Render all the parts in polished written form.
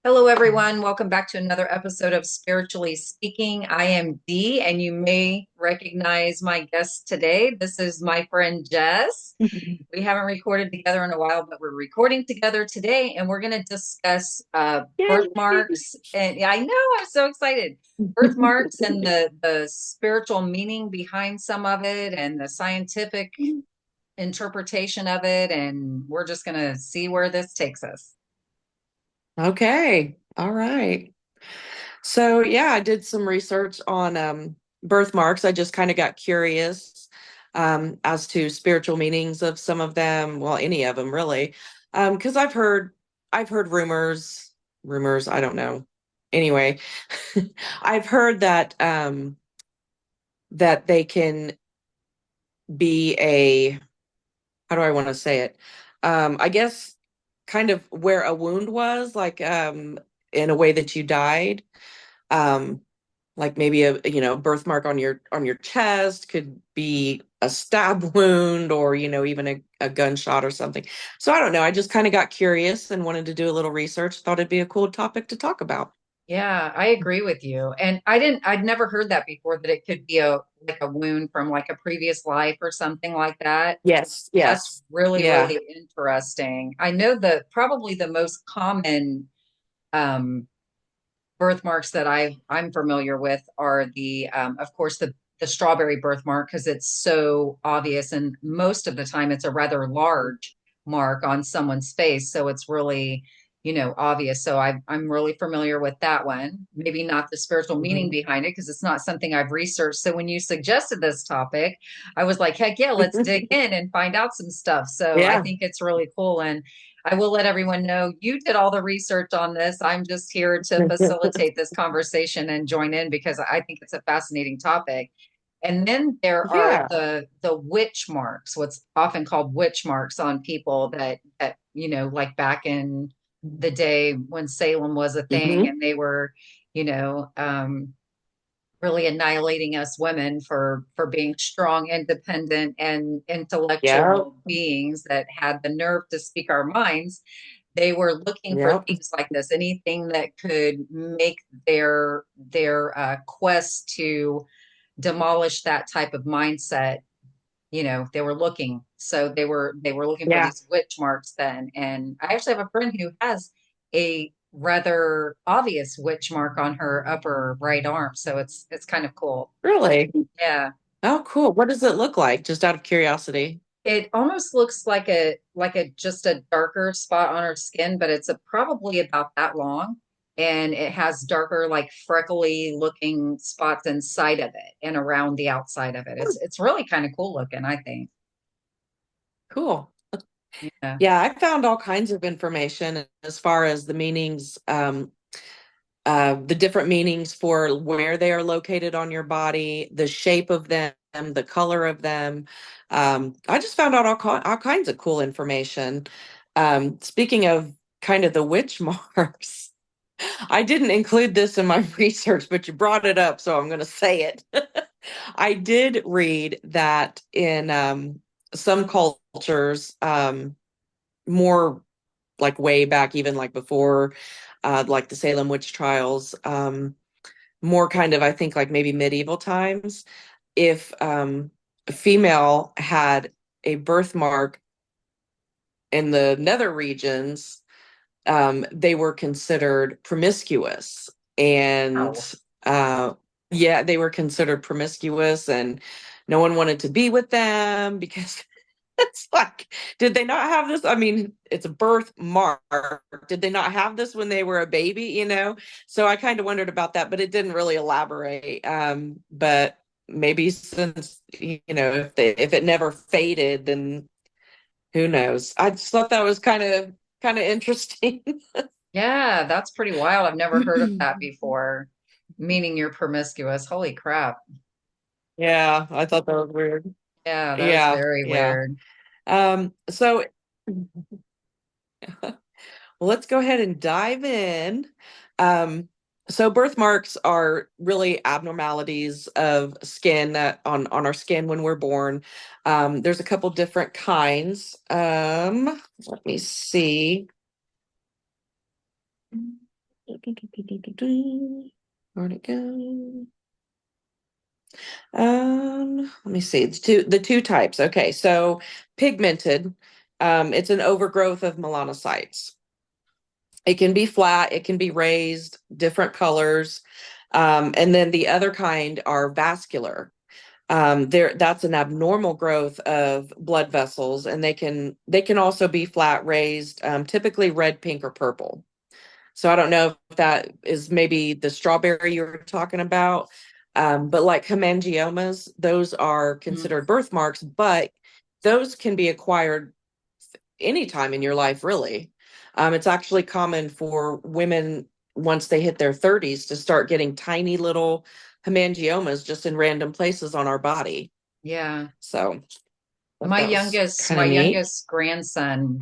Hello, everyone. Welcome back to another episode of Spiritually Speaking. I am Dee, and you may recognize my guest today. This is my friend Jess. We haven't recorded together in a while, but we're recording together today, and we're going to discuss Yay. birthmarks. And yeah, I know, I'm so excited. Birthmarks and the spiritual meaning behind some of it, and the scientific interpretation of it. And we're just going to see where this takes us. Okay. All right. So yeah, I did some research on birthmarks. I just kind of got curious as to spiritual meanings of some of them, well, any of them really. Because I've heard rumors, I don't know. Anyway, I've heard that they can be a, how do I want to say it? I guess kind of where a wound was, like in a way that you died. Um, like maybe a birthmark on your chest could be a stab wound or even a gunshot or something. So I don't know. I just kind of got curious and wanted to do a little research. Thought it'd be a cool topic to talk about. Yeah, I agree with you. And I'd never heard that before, that it could be a like a wound from like a previous life or something like that. Yes, That's yes. really, Yeah. really interesting. I know that probably the most common um, birthmarks that I'm familiar with are of course, the strawberry birthmark, because it's so obvious, and most of the time it's a rather large mark on someone's face, so it's really obvious. So I'm really familiar with that one. Maybe not the spiritual meaning Mhm. behind it, because it's not something I've researched. So when you suggested this topic, I was like, heck yeah, let's dig in and find out some stuff. So I Yeah. think it's really cool. And I will let everyone know you did all the research on this. I'm just here to facilitate this conversation and join in because I think it's a fascinating topic. And then there are Yeah. the witch marks, what's often called witch marks on people that like back in the day when Salem was a thing, Hmm. and they were, you know, um, really annihilating us women for being strong, independent, and Yeah. intellectual beings that had the nerve to speak our minds. They were looking for Yeah. things like this, anything that could make their quest to demolish that type of mindset. They were looking. So they were looking for Yeah. these witch marks then. And I actually have a friend who has a rather obvious witch mark on her upper right arm. So it's kind of cool. Really? Yeah. Oh, cool. What does it look like? Just out of curiosity. It almost looks like a just a darker spot on her skin, but it's probably about that long. And it has darker, like freckly looking spots inside of it and around the outside of it. It's really kind of cool looking, I think. Cool. Yeah. Yeah, I found all kinds of information as far as the meanings, the different meanings for where they are located on your body, the shape of them, the color of them. I just found out all kinds of cool information. Speaking of kind of the witch marks, I didn't include this in my research, but you brought it up, so I'm going to say it. I did read that in some cultures, more like way back, even like before, like the Salem witch trials, more kind of, I think, like maybe medieval times, if a female had a birthmark in the nether regions, they were considered promiscuous. Wow. And yeah, they were considered promiscuous, and no one wanted to be with them because it's like, did they not have this? I mean, it's a birthmark. Did they not have this when they were a baby, So I kind of wondered about that, but it didn't really elaborate. But maybe since, if it never faded, then who knows? I just thought that was kind of interesting. Yeah, that's pretty wild. I've never heard of that before. Meaning you're promiscuous. Holy crap. Yeah, I thought that was weird. Yeah, that is Yeah, very yeah. weird. So well, let's go ahead and dive in. Um, so birthmarks are really abnormalities of skin that on our skin when we're born. There's a couple different kinds. Let me see. Where'd it go? Let me see. It's the two types. Okay, so pigmented, it's an overgrowth of melanocytes. It can be flat, it can be raised, different colors. And then the other kind are vascular. That's an abnormal growth of blood vessels, and they can also be flat raised, typically red, pink, or purple. So I don't know if that is maybe the strawberry you were talking about. But like hemangiomas, those are Mhm. considered birthmarks, but those can be acquired anytime in your life, really. It's actually common for women once they hit their 30s to start getting tiny little hemangiomas just in random places on our body. Yeah. So I thought My that was youngest, kind my of neat. youngest grandson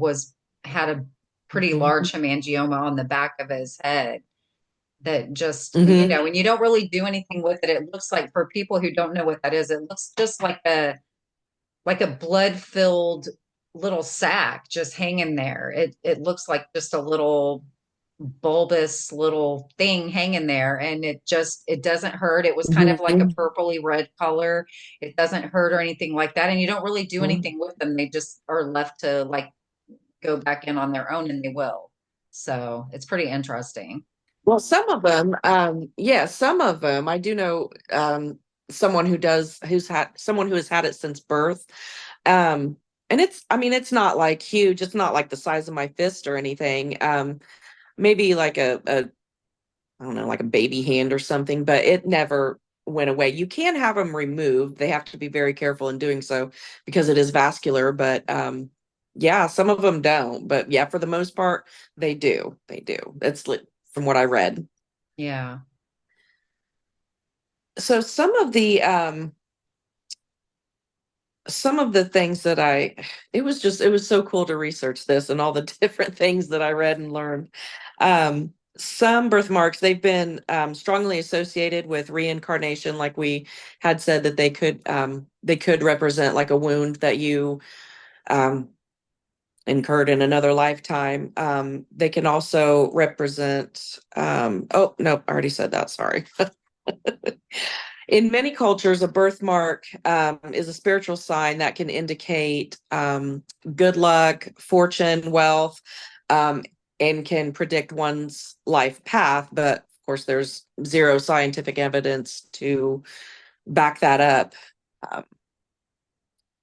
had a pretty Hmm. large hemangioma on the back of his head that just, Hmm. when you don't really do anything with it, it looks like, for people who don't know what that is, it looks just like a blood-filled little sac just hanging there. It looks like just a little bulbous little thing hanging there, and it doesn't hurt. It was kind of like a Hmm. purpley red color. It doesn't hurt or anything like that, and you don't really do Hmm. anything with them. They just are left to like go back in on their own, and they will. So it's pretty interesting. Well, some of them, yeah, some of them. I do know who's had someone who has had it since birth. And I mean, it's not like huge. It's not like the size of my fist or anything. Maybe like I don't know, like a baby hand or something, but it never went away. You can have them removed. They have to be very careful in doing so because it is vascular, but yeah, some of them don't. But yeah, for the most part, they do. They do. From what I read. Yeah. So some of the things that it was so cool to research this and all the different things that I read and learned. Some birthmarks, they've been strongly associated with reincarnation, like we had said that they could represent like a wound that you um, incurred in another lifetime. They can also represent oh no, I already said that, sorry. In many cultures, a birthmark is a spiritual sign that can indicate good luck, fortune, wealth, um, and can predict one's life path. But of course, there's zero scientific evidence to back that up. Um,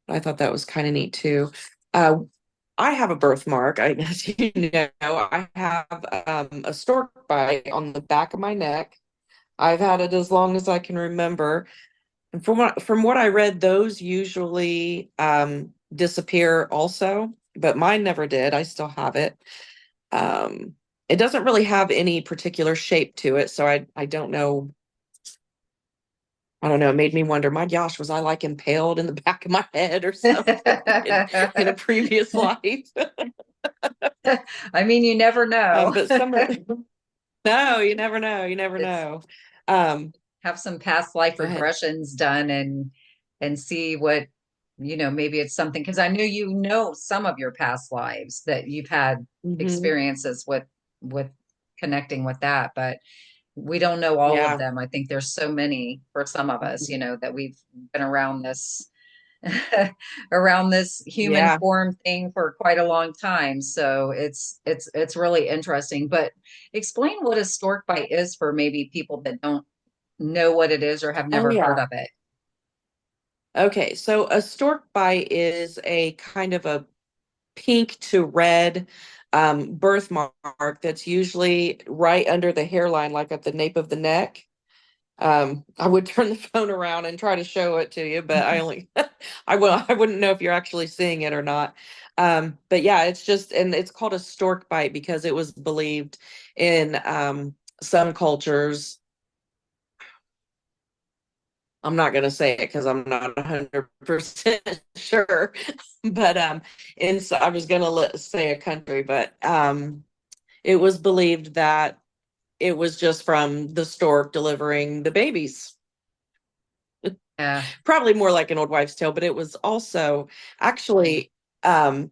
I thought that was kind of neat too. Uh, I have a birthmark. As you know, I have a stork bite on the back of my neck. I've had it as long as I can remember. And from what I read, those usually disappear also, but mine never did. I still have it. Um, it doesn't really have any particular shape to it, so I don't know. I don't know. It made me wonder, my gosh, was I like impaled in the back of my head or something in a previous life? I mean, you never know. But some of no, you never know. You never It's know. Um, have some past life Go ahead. regressions done and see what, maybe it's something, because I know some of your past lives that you've had Hmm. experiences with connecting with that, but we don't know all of Yeah. them. I think there's so many for some of us, Mhm. that we've been around this around this human Yeah. form thing for quite a long time. So it's really interesting. But explain what a stork bite is for maybe people that don't know what it is or have Oh, never heard yeah. of it. Okay, so a stork bite is a kind of a pink to red birthmark that's usually right under the hairline, like at the nape of the neck. I would turn the phone around and try to show it to you, but I only I wouldn't know if you're actually seeing it or not. But yeah, and it's called a stork bite because it was believed in some cultures. I'm not going to say it because I'm not 100% sure, but I was going to say a country, but it was believed that it was just from the stork delivering the babies. Yeah. Probably more like an old wives' tale, but it was also actually, um,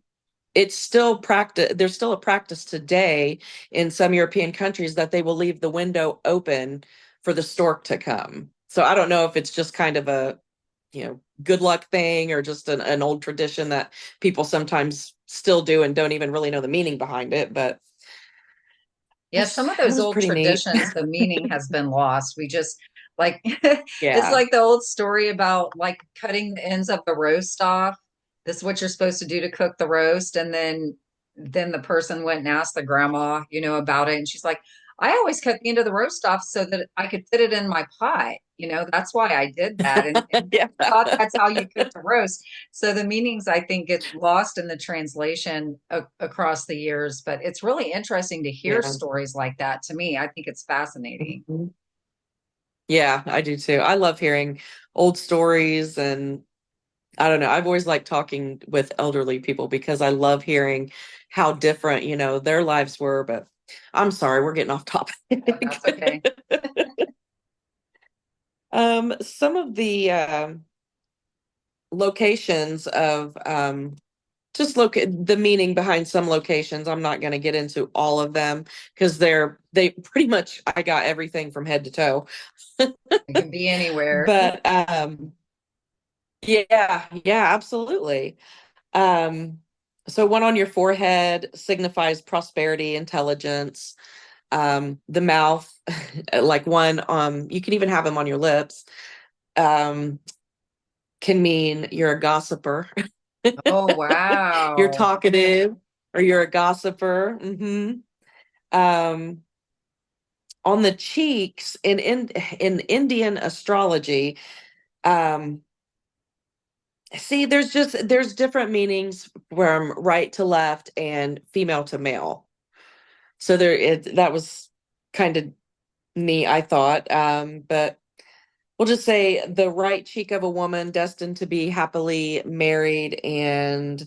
it's still practice. There's still a practice today in some European countries that they will leave the window open for the stork to come. So I don't know if it's just kind of a, good luck thing or just an old tradition that people sometimes still do and don't even really know the meaning behind it. But Yeah, some of it those was old pretty neat. traditions, the meaning has been lost. We just like it's Yeah. like the old story about like cutting the ends of the roast off. This is what you're supposed to do to cook the roast. And then the person went and asked the grandma, about it. And she's like, I always cut the end of the roast off so that I could fit it in my pot. That's why I did that. And Yeah. thought that's how you cook the roast. So the meanings, I think, get lost in the translation across the years, but it's really interesting to hear Yeah. stories like that. To me, I think it's fascinating. Mhm. Yeah, I do too. I love hearing old stories, and I don't know. I've always liked talking with elderly people because I love hearing how different, their lives were. But I'm sorry, we're getting off topic. Oh, that's okay. Some of the locations of just look at the meaning behind some locations. I'm not going to get into all of them because they pretty much I got everything from head to toe. It can be anywhere. But yeah, yeah, absolutely. Um, so one on your forehead signifies prosperity, intelligence. The mouth, like one, you can even have them on your lips, um, can mean you're a gossiper, Oh, you're wow. talkative, or you're a gossiper. Um, on the cheeks in Indian astrology, um, see, there's different meanings from right to left and female to male. So that was kind of neat, I thought. But we'll just say the right cheek of a woman destined to be happily married, and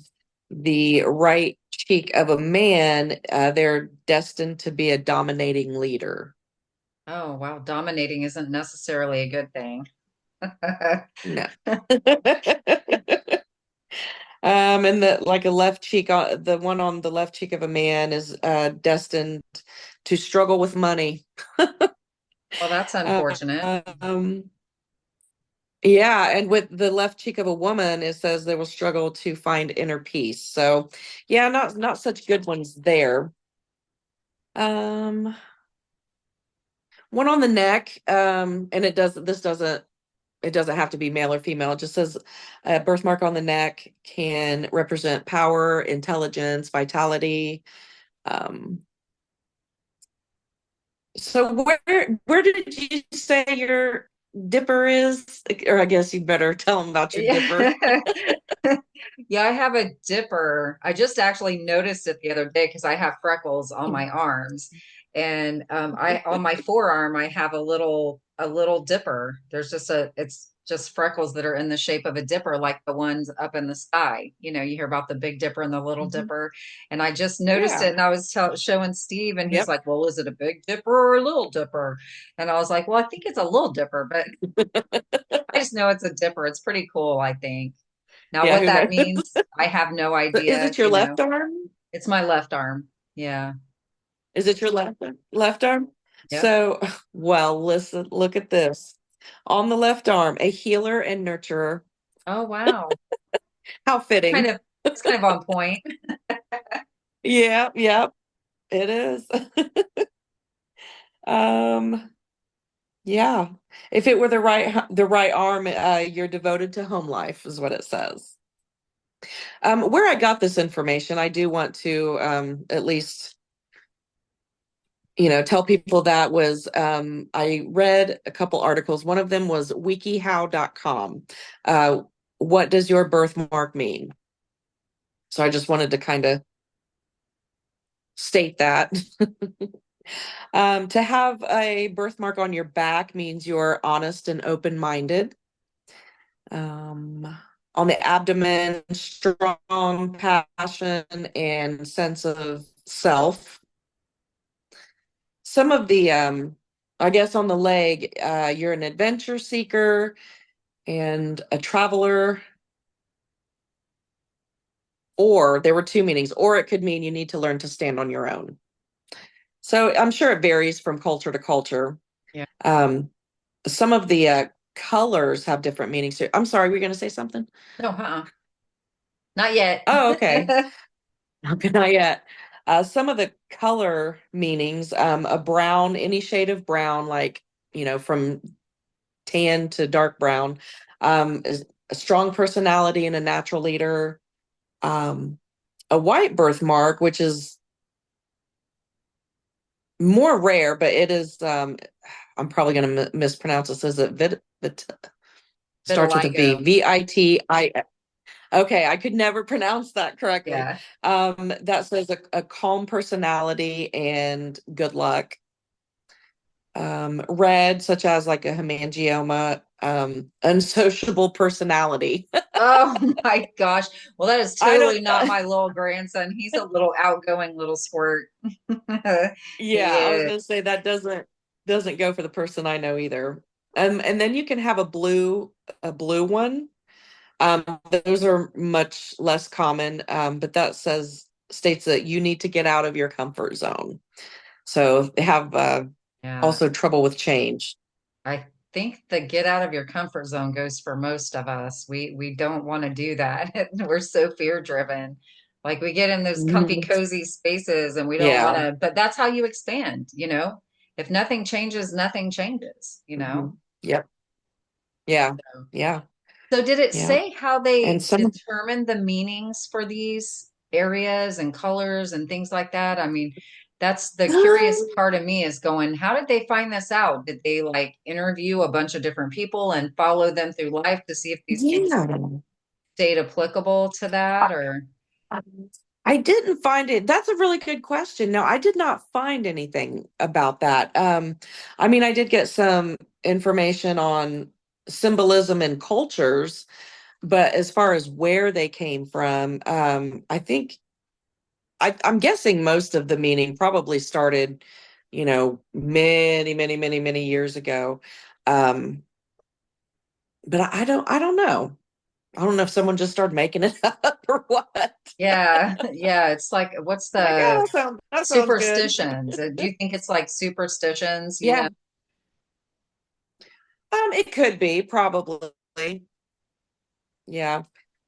the right cheek of a man, they're destined to be a dominating leader. Oh, wow. Dominating isn't necessarily a good thing. No. And the like a left cheek, the one on the left cheek of a man is destined to struggle with money. Well, that's unfortunate. Um, yeah, and with the left cheek of a woman, it says they will struggle to find inner peace. So, yeah, not such good ones there. Um, one on the neck, and it doesn't have to be male or female. It just says a birthmark on the neck can represent power, intelligence, vitality. Um, so where did you say your dipper is? Or I guess you better tell them about your dipper. Yeah. Yeah, I have a dipper. I just actually noticed it the other day because I have freckles on my arms. And I on my forearm I have a little dipper. It's just freckles that are in the shape of a dipper, like the ones up in the sky. You hear about the Big Dipper and the Little Mhm. Dipper. And I just noticed it Yeah. and I was showing Steve and he's Yep. like, "Well, is it a Big Dipper or a Little Dipper?" And I was like, "Well, I think it's a Little Dipper, but I just know it's a dipper. It's pretty cool, I think." Now, Yeah, what who that knows? means, I have no Is idea. it your left arm? It's my left arm. Yeah. Is it your left arm? Yep. So, well, listen, look at this. On the left arm, a healer and nurturer. Oh, wow. How Kind fitting. of, it's kind of on point. Yeah, yeah, it is. Um, yeah. If it were the right arm, you're devoted to home life, is what it says. Where I got this information, I do want to at least tell people that was I read a couple articles. One of them was wikihow.com. What does your birthmark mean? So I just wanted to kind of state that. To have a birthmark on your back means you're honest and open-minded. Um, on the abdomen, strong passion and sense of self. Some of the I guess on the leg, you're an adventure seeker and a traveler. or there were two meanings, or it could mean you need to learn to stand on your own. So I'm sure it varies from culture to culture. Yeah. Um, some of the colors have different meanings too. I'm sorry, were you going to say something? No, not yet. Oh, okay. Okay, not yet. Some of the color meanings, a brown, any shade of brown, like, from tan to dark brown, is a strong personality and a natural leader. Um, a white birthmark, which is more rare, but it is, I'm probably going to mispronounce this. Is it starts with a V, Vitiligo. Viti? Okay, I could never pronounce that correctly. Yeah. That says a calm personality and good luck. Red, such as like a hemangioma, unsociable personality. Oh my gosh. Well, that is I don't, totally not my little grandson. He's a little outgoing little squirt. He yeah, I was is. gonna say that doesn't go for the person I know either. And then you can have a blue one. Those are much less common, but that states that you need to get out of your comfort zone. So they have Yeah. also trouble with change. I think the get out of your comfort zone goes for most of us. We don't want to do that. We're so fear driven. Like we get in those comfy, Mhm. cozy spaces and we don't want Yeah. to, but that's how you expand, you know? If nothing changes, nothing changes, you know? Mhm. Yep. Yeah. So Yeah. so did it Yeah. say how And they some determine the meanings for these areas and colors and things like that? I mean, that's the curious part of me is going, how did they find this out? Did they like interview a bunch of different people and follow them through life to see if these things yeah. stayed applicable to that or I didn't find it. That's a really good question. No, I did not find anything about that. I mean, I did get some information on symbolism and cultures, but as far as where they came from, I think I'm guessing most of the meaning probably started, many, many, many, many years ago. Um, but I don't know. I don't know if someone just started making it up or what. yeah, yeah, it's like what's Like, yeah, the that sounds good. superstitions? Do you think it's like superstitions, you Yeah. know? It could be probably. Yeah.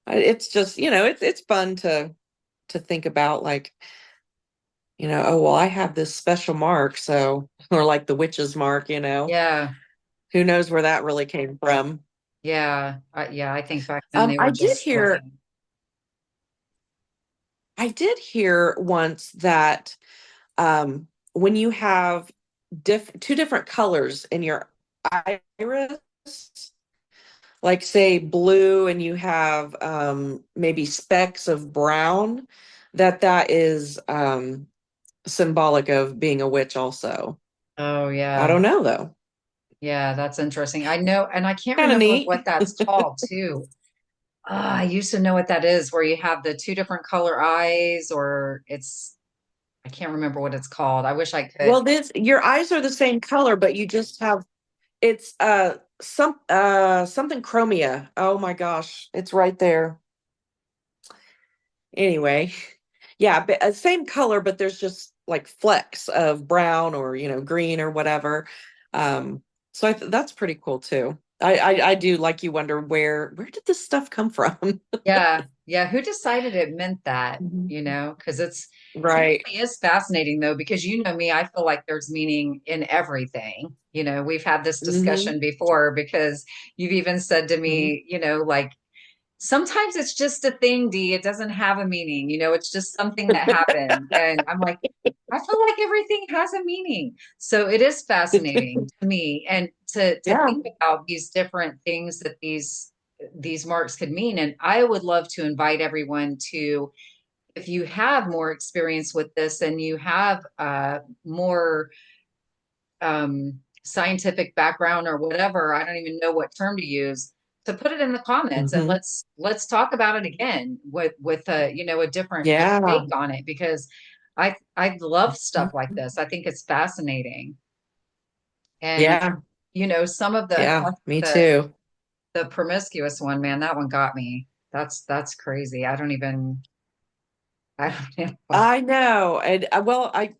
It's just, it's fun to think about like, oh well, I have this special mark, so or like the witch's mark. Yeah. Who knows where that really came from? Yeah. Yeah, I think back then they were I did just hear looking. I did hear once that when you have two different colors in your iris, like say blue and you have maybe specks of brown, that is symbolic of being a witch also. Oh I yeah. don't know though. Yeah, that's interesting. I know, and I can't Kind of remember neat. what that's called too. I used to know what that is, where you have the two different color eyes, or I can't remember what it's called. I wish I could. Well, this your eyes are the same color, but you just have it's something chromia. Oh my gosh, it's right there. Anyway, yeah, but, same color, but there's just like flecks of brown or green or whatever. So that's pretty cool too. I do like you wonder where did this stuff come from? Yeah, yeah. Who decided it meant that? Mhm. You know, because it Right. really is fascinating though, because you know me, I feel like there's meaning in everything. You know, we've had this Hmm. discussion before because you've even said to Hmm. me, like sometimes it's just a thing, D. It doesn't have a meaning. It's just something that happened. And I'm like, I feel like everything has a meaning. So it is fascinating to me. And to Yeah. think about these different things that these marks could mean. And I would love to invite everyone to, if you have more experience with this and you have more scientific background or whatever, I don't even know what term to use, to put it in the comments and Hmm. let's talk about it again with a a different Yeah. take on it because I love stuff like this. I think it's fascinating. And Yeah. some of the Yeah. Me the too. the promiscuous one, man, that one got me. That's crazy. I don't even. I don't know. I know. And well, I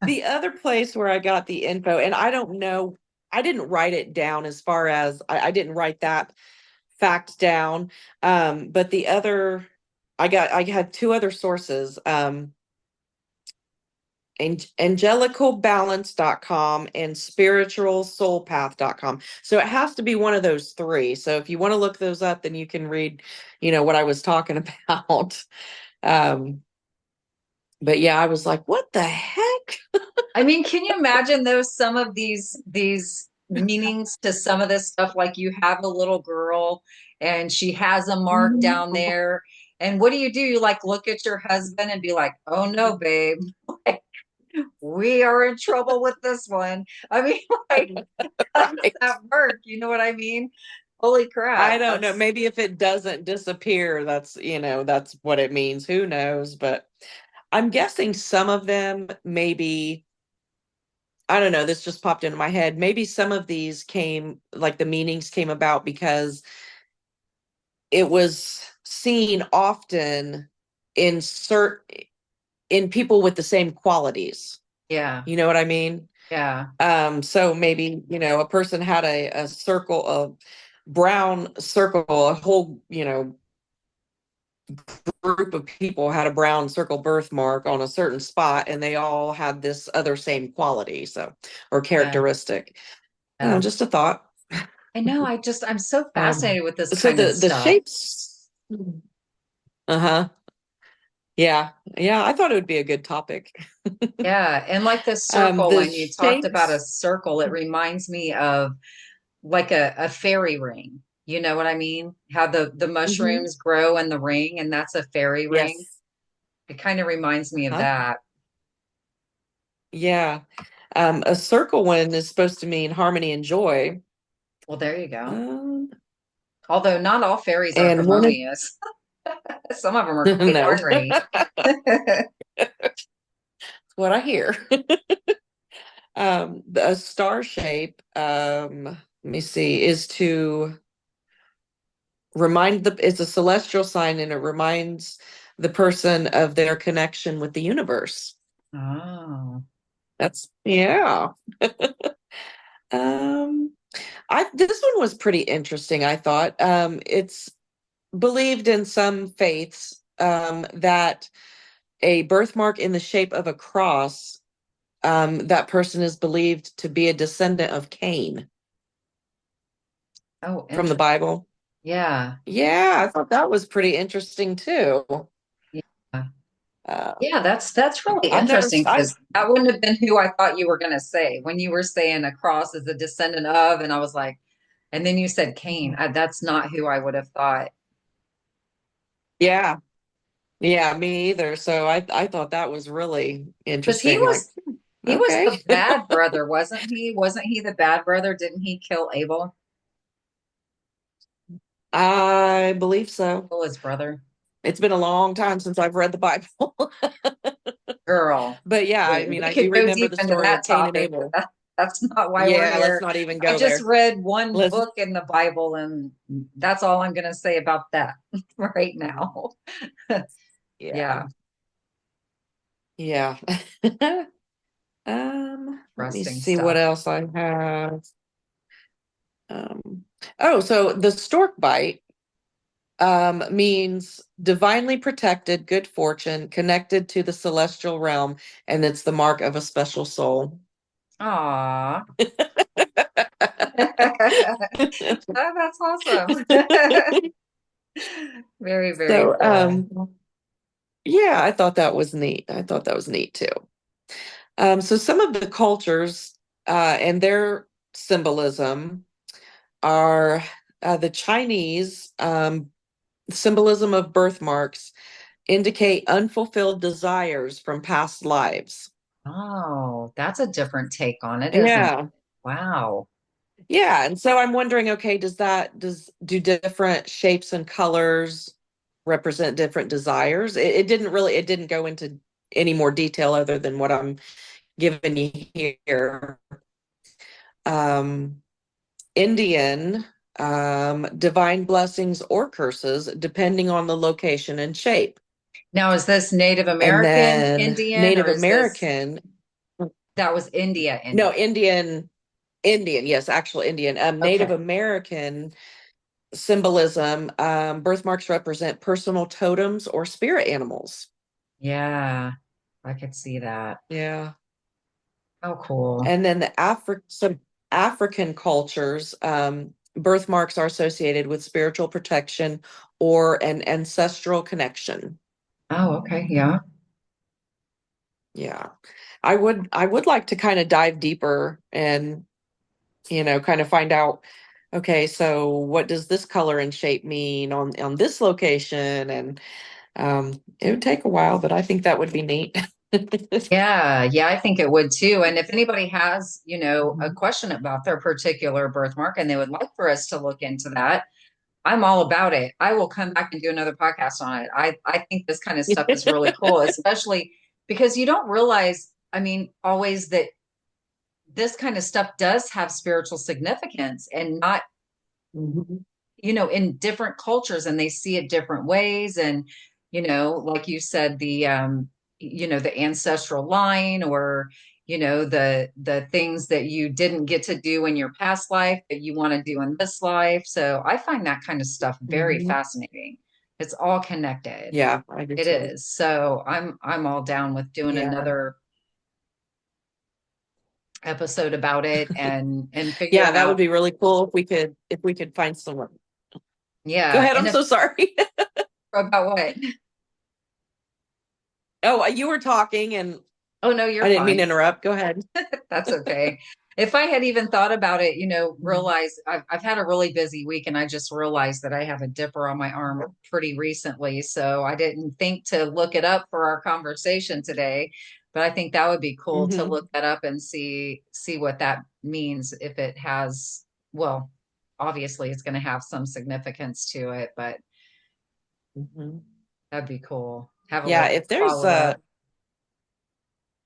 the other place where I got the info, and I don't know, I didn't write it down as far as I didn't write that fact down. But the other, I had two other sources, angelicalbalance.com and spiritualsoulpath.com. So it has to be one of those three. So if you want to look those up, then you can read, what I was talking about. Um, but yeah, I was like, what the heck? I mean, can you imagine those some of these meanings to some of this stuff? Like you have a little girl and she has a mark down there. And what do? You like look at your husband and be like, oh no, babe, like, we are in trouble with this one. I mean, like, how does Right. that work? You know what I mean? Holy I crap. don't know. That's Maybe if it doesn't disappear, that's what it means. Who knows? But I'm guessing some of them maybe, I don't know, this just popped into my head. Maybe some of these came, like the meanings came about because it was seen often in in people with the same qualities. yeah, You know what I mean? yeah, So maybe, a person had a circle of brown circle, a whole, group of people had a brown circle birthmark on a certain spot, and they all had this other same quality, so, or yeah, characteristic. yeah. Just a thought. I know. I'm so Um, fascinated with this so kind of the stuff. shapes, uh-huh. Yeah, yeah, I thought it would be a good topic. Yeah. And like the circle, The when you talked about a shapes, circle, it reminds me of like a fairy ring. You know what I mean? How the mhm, mushrooms grow in the ring, and that's a fairy ring. yes, It kind of reminds me of uh-huh, that. yeah. A circle one is supposed to mean harmony and joy. Well, there you go. Um, Although not all fairies are and one of, harmonious. Some of them are quite no, ornery. what I hear. A star shape, let me see, is to it's a celestial sign, and it reminds the person of their connection with the universe. Oh, That's, yeah. Um, this one was pretty interesting, I thought. It's believed in some faiths, that a birthmark in the shape of a cross, that person is believed to be a descendant of Cain oh, from the interesting. Bible. Yeah. Yeah, I thought that was pretty interesting too. Yeah. Uh, Yeah, that's really I've never, interesting I because that wouldn't have been who I thought you were going to say when you were saying a cross is a descendant of, and I was like, and then you said Cain. That's not who I would have thought yeah, yeah, me either. So I thought that was really because he interesting. Like, was he was okay, the bad brother, wasn't he? Wasn't he the bad brother? Didn't he kill Abel? I believe so. Kill his brother? It's been a long time since I've read the Bible. Girl, But yeah, I mean, we I could do go remember deep the into story of that Cain and topic, but Abel. that's not why we're Yeah, let's here. not even I go just there. read one Let's, book in the Bible, and that's all I'm going to say about that right now. yeah, Yeah, yeah. Let me interesting see what stuff. else I have. Um, oh, so the stork bite, means divinely protected, good fortune, connected to the celestial realm, and it's the mark of a special soul. Aw. That's awesome. Very, very So, cool. yeah, I thought that was neat. I thought that was neat too. So some of the cultures, and their symbolism are, the Chinese, symbolism of birthmarks indicate unfulfilled desires from past lives. Oh, that's a different take on it, isn't it? Yeah. Wow. Yeah, and so I'm wondering, okay, do different shapes and colors represent different desires? It didn't go into any more detail other than what I'm giving you here. Um, Indian, divine blessings or curses, depending on the location and shape. Now, is this Native And American then Indian Native or is this American, that was India no, Indian? Indian, yes, actual Indian. Native Okay. American symbolism, birthmarks represent personal totems or spirit animals. Yeah, I could see that. Yeah. Oh, cool. And then some African cultures, birthmarks are associated with spiritual protection or an ancestral connection. Oh, okay. Yeah. Yeah. I would like to kind of dive deeper and, kind of find out, okay, so what does this color and shape mean on this location? And it would take a while, but I think that would be neat. Yeah, yeah, I think it would too. And if anybody has, a Mhm. question about their particular birthmark and they would like for us to look into that, I'm all about it. I will come back and do another podcast on it. I think this kind of stuff is really cool, especially because you don't realize, I mean, always that this kind of stuff does have spiritual significance and not, Mhm. in different cultures and they see it different ways. And, like you said, the ancestral line or, the things that you didn't get to do in your past life that you want to do in this life. So I find that kind of stuff very Mhm. fascinating. It's all connected. Yeah, I do It too. is. So I'm all down with doing Yeah. another episode about it and Yeah, figuring that would out, be really cool if we could find someone. Go yeah. ahead, And I'm if so sorry. about what? Oh, you were talking and Oh no, I you're didn't mean to fine. interrupt. Go ahead. That's okay. If I had even thought about it, Mhm. realize I've had a really busy week and I just realized that I have a dipper on my arm pretty recently. So I didn't think to look it up for our conversation today. But I think that would be cool to look Mhm. that up and see what that means if it has, well, obviously it's going to have some significance to it, but Mhm. that'd be cool. Have a Yeah, little if there's follow up.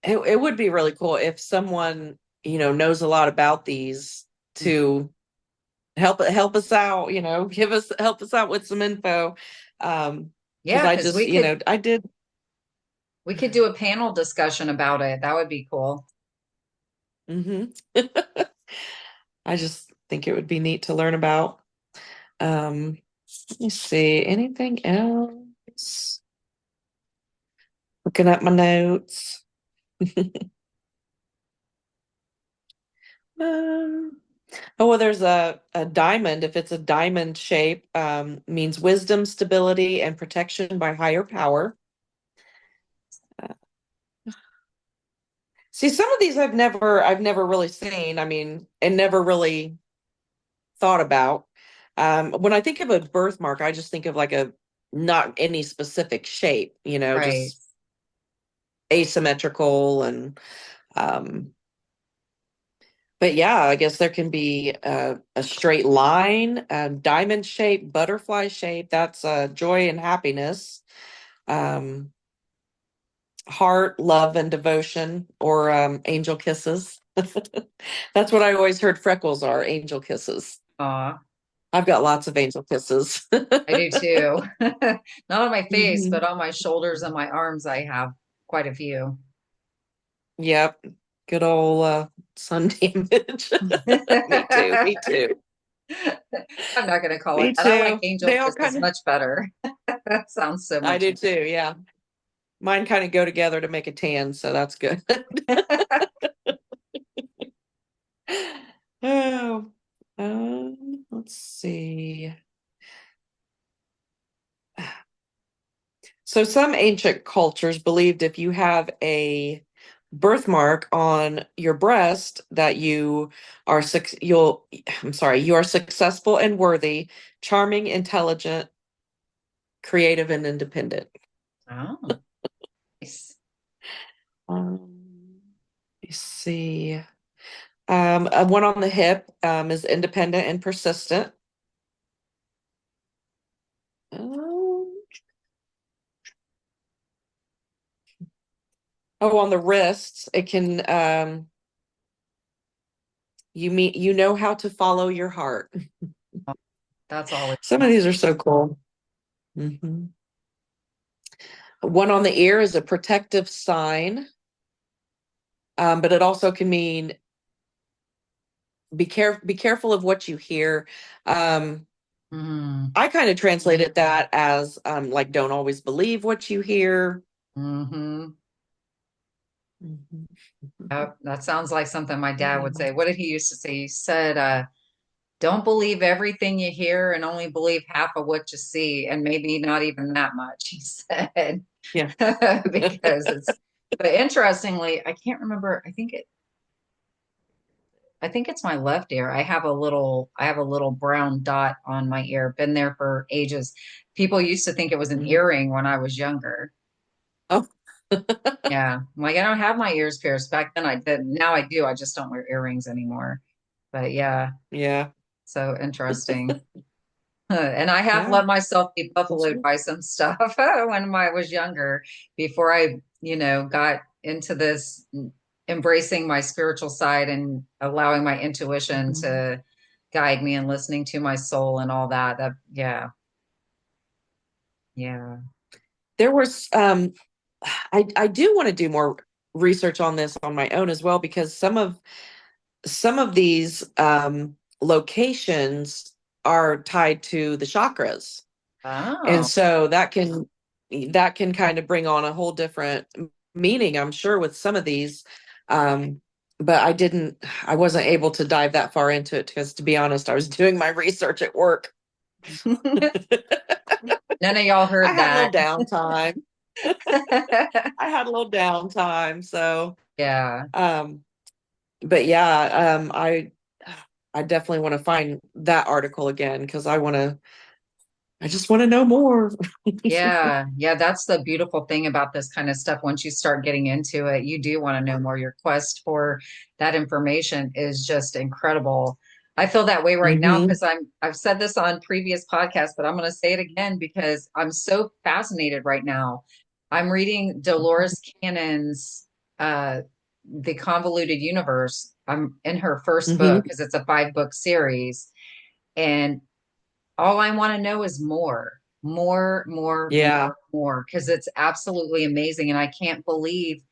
it would be really cool if someone, knows a lot about these to help us out, help us out with some info. Because Yeah, I because just, I did. we could do a panel discussion about it. That would be cool. Hmm. I just think it would be neat to learn about. Let me see, anything else? Looking at my notes. Um, oh, well, there's a diamond. If it's a diamond shape, means wisdom, stability, and protection by higher power. Uh, See, some of these I've never really seen. I mean, and never really thought about. When I think of a birthmark, I just think of like a not any specific shape, Right. just asymmetrical and um but yeah, I guess there can be a straight line, a diamond shape, butterfly shape. That's joy and happiness. Um, heart, love, and devotion, or angel kisses. That's what I always heard freckles are, angel kisses. Aw, I've got lots of angel kisses. I do too. Not on my face, but Mhm. on my shoulders and my arms, I have quite a few. Yep. Good old sun damage. Me too. Me too. I'm not going to call it Me that. I like too. angel They all kisses kind of, much better. That sounds so I much do too. Yeah. Mine kind of go together to make a tan, so that's good. Oh, let's see. So some ancient cultures believed if you have a birthmark on your breast that you are successful and worthy, charming, intelligent, creative, and independent. Oh, nice. Let me see. One on the hip is independent and persistent. Um, on the wrists, it can you know how to follow your heart. That's always Some of these are so cool. Hmm. One on the ear is a protective sign, but it also can mean be careful of what you hear. Um, Mm, I kind of translated that as like don't always believe what you hear. hmm. Mhm. That sounds like something my dad Yeah. would say. What did he used to say? He said, don't believe everything you hear and only believe half of what you see, and maybe not even that much, he said. Yeah. Because but interestingly, I can't remember. I think it's my left ear. I have a little brown dot on my ear. Been there for ages. People used to think it was an Mhm. earring when I was younger. Oh, Yeah. I'm like, I don't have my ears pierced. Back then I did. Now I do. I just don't wear earrings anymore. But yeah, yeah. so interesting. And I have Yeah. let myself be That's buffaloed right. by some stuff when I was younger, before I, got into this embracing my spiritual side and allowing my intuition Mhm. to guide me and listening to my soul and all that. Yeah, yeah. There was I do want to do more research on this on my own as well because some of these locations are tied to the chakras. And Oh. so that can kind of bring on a whole different meaning, I'm sure, with some of these. Um, but I wasn't able to dive that far into it because, to be honest, I was doing my research at work. None of y'all I heard had a little that. downtime. I had a little downtime. So, Yeah. um, but yeah, I definitely want to find that article again because I just want to know more. Yeah, yeah, that's the beautiful thing about this kind of stuff. Once you start getting into it, you do want to know more. Your quest for that information is just incredible. I feel that way right now Hmm. because I've said this on previous podcasts, but I'm going to say it again because I'm so fascinated right now. I'm reading Dolores Cannon's The Convoluted Universe. I'm in her first book Hmm. because it's a 5 book series. And all I want to know is more, more, more, Yeah. more, more, because it's absolutely amazing. And I can't believe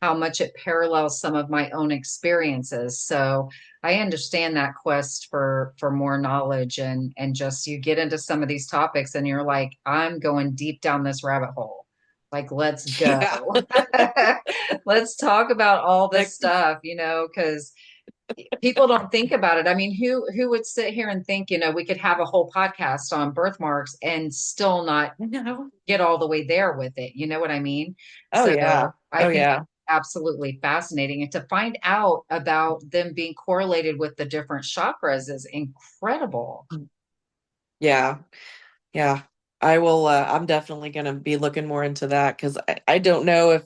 how much it parallels some of my own experiences. So I understand that quest for more knowledge, and just you get into some of these topics and you're like, I'm going deep down this rabbit hole. Like, let's Yeah. go. Let's talk about all this Like, stuff, because people don't think about it. I mean, who would sit here and think, we could have a whole podcast on birthmarks and still not no. get all the way there with it. You know what I mean? Oh yeah. So I Oh think yeah. absolutely fascinating. And to find out about them being correlated with the different chakras is incredible. Yeah. Yeah. I'm definitely gonna be looking more into that because I don't know if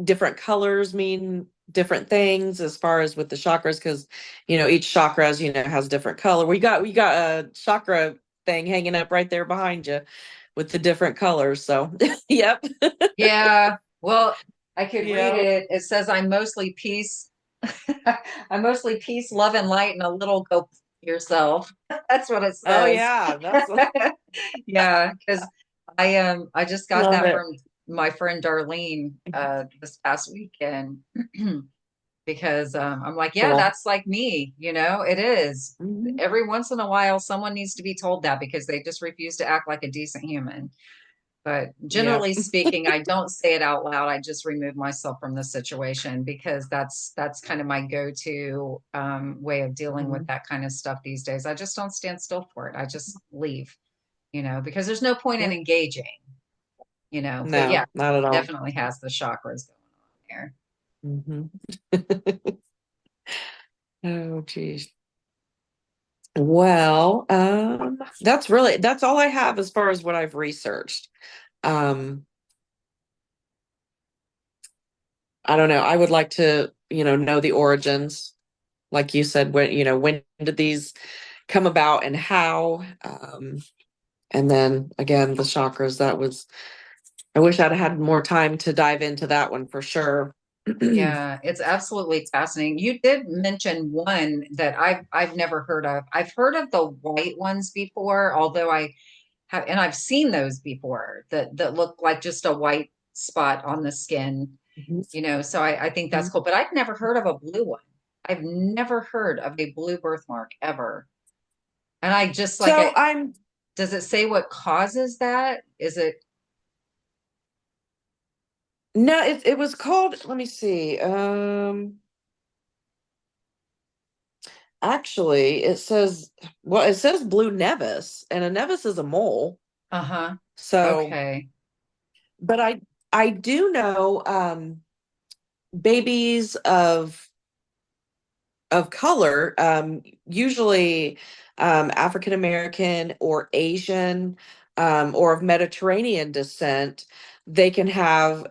different colors mean different things as far as with the chakras, because each chakra has different color. We got a chakra thing hanging up right there behind you with the different colors. So yep. Yeah. Well, I could read Yeah. it. It says, I'm mostly peace. I'm mostly peace, love, and light, and a little go yourself. That's what it Oh says. yeah. That's Yeah, because I just got love that it. from my friend Darlene this past weekend. Because I'm like, yeah, Cool. that's like me, it is. Mhm. Every once in a while, someone needs to be told that because they just refuse to act like a decent human. But Yeah. generally speaking, I don't say it out loud. I just remove myself from the situation because that's kind of my go-to way of dealing with Mhm. that kind of stuff these days. I just don't stand still for it. I just leave, because there's no point in Yeah. engaging, But yeah, No, not at all. definitely has the chakras going on there. Hmm. Oh, geez. Well, that's all I have as far as what I've researched. Um, I don't know. I would like to, know the origins, like you said, when did these come about and how? And then again, the chakras, I wish I'd had more time to dive into that one for sure. Yeah, it's absolutely fascinating. You did mention one that I've never heard of. I've heard of the white ones before, although I and I've seen those before that look like just a white spot on the skin, Mhm. so I think that's Mhm. cool. But I've never heard of a blue one. I've never heard of a blue birthmark ever. And I just like So it. I'm Does it say what causes that? Is it no, it was called, let me see. Actually, it says blue nevis, and a nevis is a mole. uh-huh. So, Okay. but I do know babies of color, usually African American or Asian, or of Mediterranean descent, they can have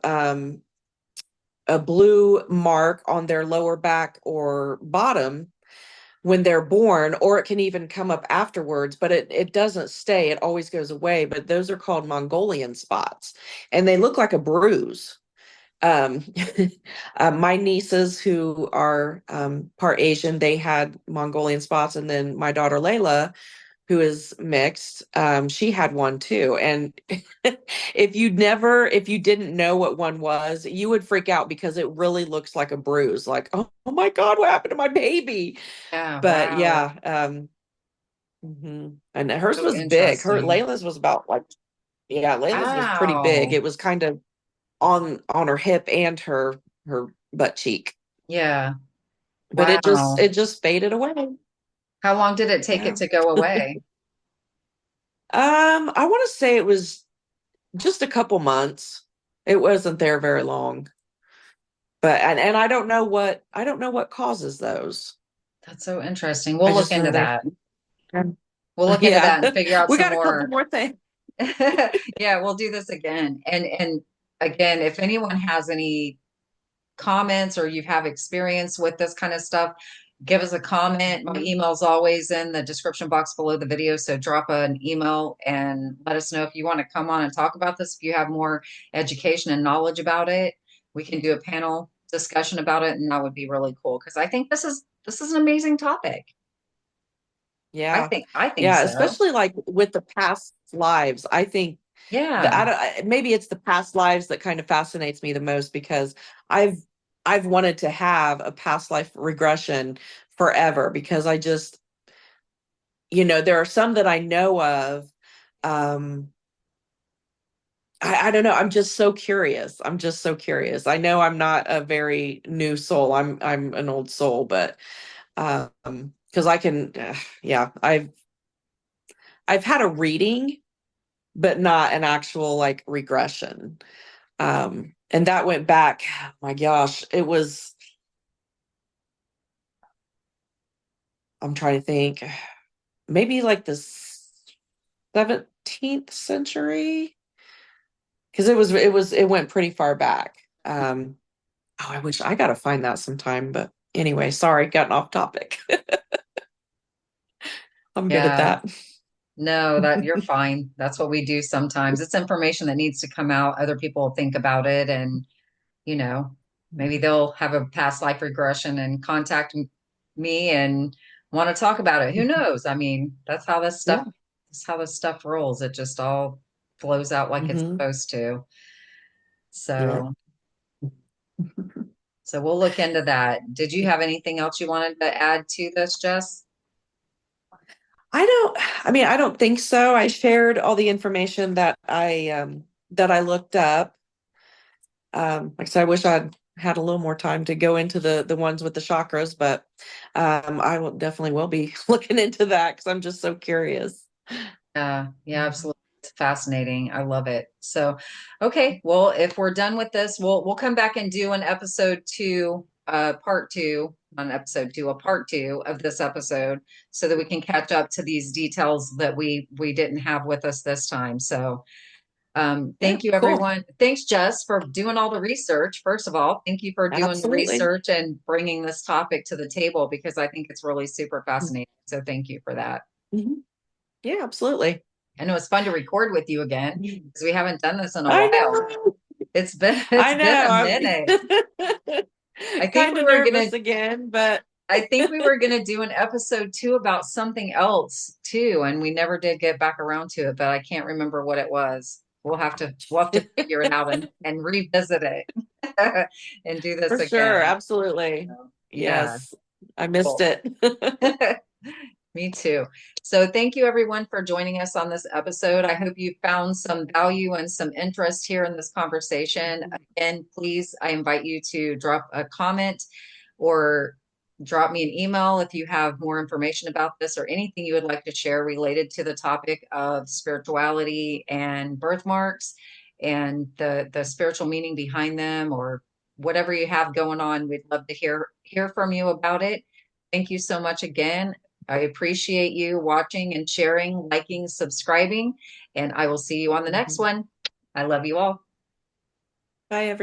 a blue mark on their lower back or bottom when they're born, or it can even come up afterwards, but it doesn't stay. It always goes away. But those are called Mongolian spots, and they look like a bruise. Um, my nieces who are part Asian, they had Mongolian spots, and then my daughter Layla, who is mixed, she had one too. And if you didn't know what one was, you would freak out because it really looks like a bruise. Like, oh my God, what happened to my baby? Yeah, But wow. yeah, and hers So was big. Her interesting. Layla's was about like, yeah, Layla's was pretty big. Wow. It was kind of on her hip and her butt cheek. Yeah. But it just Wow. it just faded away. How long did it take it Yeah. to go away? I want to say it was just a couple months. It wasn't there very long. But and I don't know what causes those. That's so interesting. I We'll look just into know they that. We'll look into yeah. that and figure out We some got a couple more. more things. Yeah, we'll do this again. And again, if anyone has any comments or you have experience with this kind of stuff, give us a comment. My email's always in the description box below the video. So drop an email and let us know if you want to come on and talk about this. If you have more education and knowledge about it, we can do a panel discussion about it, and that would be really cool because I think this is an amazing topic. Yeah. I think Yeah, so. especially like with the past lives. I think Yeah. maybe it's the past lives that kind of fascinates me the most because I've I've wanted to have a past life regression forever because I just, there are some that I know of. Um, I don't know. I'm just so curious. I'm just so curious. I know I'm not a very new soul. I'm an old soul, but because I can, yeah, I've had a reading, but not an actual like regression. And that went back, my gosh, it was, I'm trying to think, maybe like the 17th century, because it went pretty far back. Oh, I wish I gotta find that sometime, but anyway, sorry, gotten off topic. I'm good at Yeah. that. No, that you're fine. That's what we do sometimes. It's information that needs to come out. Other people think about it and, you know, maybe they'll have a past life regression and contact me and want to talk about it. Who knows? I mean, Yeah. that's how this stuff rolls. It just all flows out like it's Hmm. supposed to. Yeah. So, so we'll look into that. Did you have anything else you wanted to add to this, Jess? I don't think so. I shared all the information that I looked up. Like I said, I wish I'd had a little more time to go into the ones with the chakras, but I will definitely will be looking into that because I'm just so curious. Yeah, yeah, absolutely. It's fascinating. I love it. So, okay, well, if we're done with this, we'll come back and do an episode two, part two, on episode two, a part two of this episode, so that we can catch up to these details that we didn't have with us this time. So, Yeah, thank you, cool. everyone. Thanks, Jess, for doing all the research. First of all, thank you for doing the Absolutely. research and bringing this topic to the table because I think it's really super fascinating. So, thank you for that. Mhm. Yeah, absolutely. And it was fun to record with you again because we haven't done this in a I while. know. It's been it's I been know. a minute. I'm I think kind we of were gonna nervous again, but I think we were going to do an episode two about something else too, and we never did get back around to it, but I can't remember what it was. We'll have to figure it out and revisit it and do this For sure, again. absolutely. So, yeah, Yes, I missed cool. it. Me too. So thank you everyone for joining us on this episode. I hope you found some value and some interest here in this conversation. Again, please, I invite you to drop a comment or drop me an email if you have more information about this or anything you would like to share related to the topic of spirituality and birthmarks and the spiritual meaning behind them, or whatever you have going on. We'd love to hear from you about it. Thank you so much again. I appreciate you watching and sharing, liking, subscribing, and I will see you on the next one. I love you all. Bye, everyone.